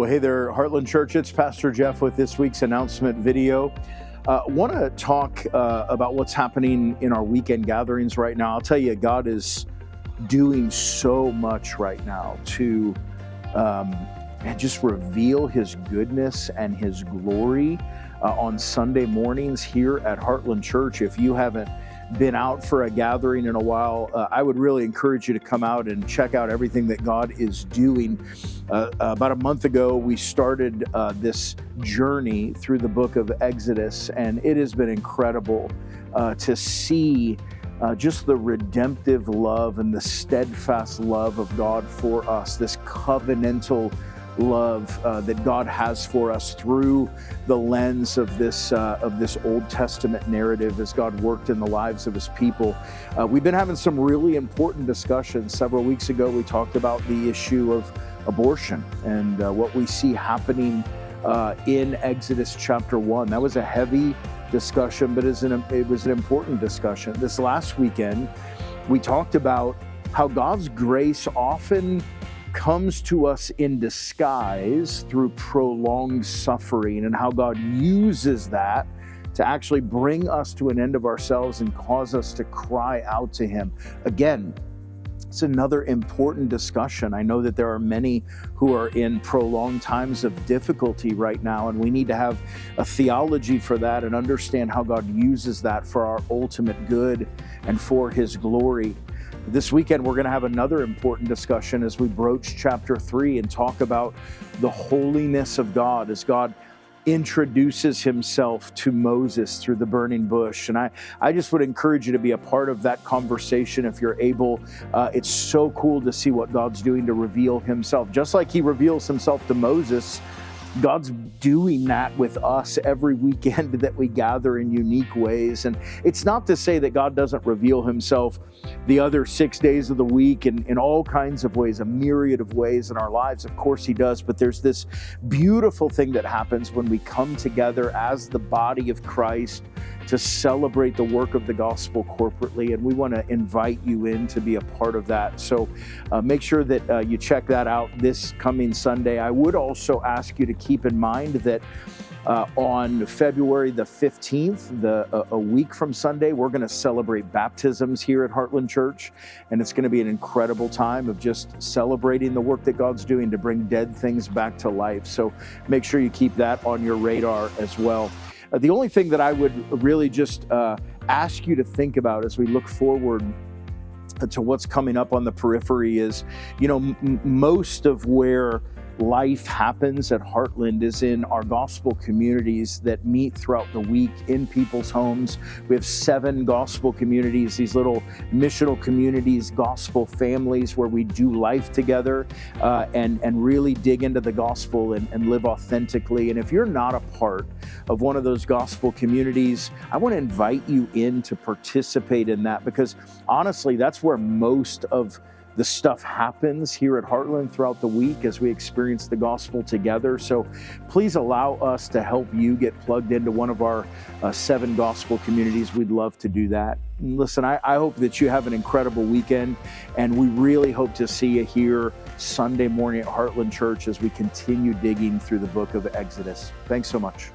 Well, hey there, Heartland Church. It's Pastor Jeff with this week's announcement video. Want to talk about what's happening in our weekend gatherings right now. I'll tell you, God is doing so much right now to just reveal His goodness and His glory on Sunday mornings here at Heartland Church. If you haven't been out for a gathering in a while, I would really encourage you to come out and check out everything that God is doing. About a month ago, we started this journey through the book of Exodus, and it has been incredible to see just the redemptive love and the steadfast love of God for us, this covenantal love that God has for us through the lens of this Old Testament narrative as God worked in the lives of His people. We've been having some really important discussions. Several weeks ago, we talked about the issue of abortion and what we see happening in Exodus chapter 1. That was a heavy discussion, but it was an important discussion. This last weekend, we talked about how God's grace often comes to us in disguise through prolonged suffering, and how God uses that to actually bring us to an end of ourselves and cause us to cry out to Him. Again, it's another important discussion. I know that there are many who are in prolonged times of difficulty right now, and we need to have a theology for that and understand how God uses that for our ultimate good and for His glory. This weekend, we're going to have another important discussion as we broach chapter 3 and talk about the holiness of God as God introduces Himself to Moses through the burning bush. And I just would encourage you to be a part of that conversation if you're able. It's so cool to see what God's doing to reveal Himself. Just like He reveals Himself to Moses, God's doing that with us every weekend that we gather in unique ways. And it's not to say that God doesn't reveal Himself the other 6 days of the week in all kinds of ways, a myriad of ways in our lives. Of course He does, but there's this beautiful thing that happens when we come together as the body of Christ to celebrate the work of the gospel corporately, and we want to invite you in to be a part of that. So make sure that you check that out this coming Sunday. I would also ask you to keep in mind that on February the 15th, a week from Sunday, we're going to celebrate baptisms here at Heartland Church, and it's going to be an incredible time of just celebrating the work that God's doing to bring dead things back to life. So make sure you keep that on your radar as well. The only thing that I would really just ask you to think about as we look forward to what's coming up on the periphery is, most of where life happens at Heartland is in our gospel communities that meet throughout the week in people's homes. We have 7 gospel communities, these little missional communities, gospel families where we do life together and really dig into the gospel and live authentically. And if you're not a part of one of those gospel communities, I want to invite you in to participate in that, because honestly, that's where most of the stuff happens here at Heartland throughout the week as we experience the gospel together. So please allow us to help you get plugged into one of our 7 gospel communities. We'd love to do that. And listen, I hope that you have an incredible weekend, and we really hope to see you here Sunday morning at Heartland Church as we continue digging through the book of Exodus. Thanks so much.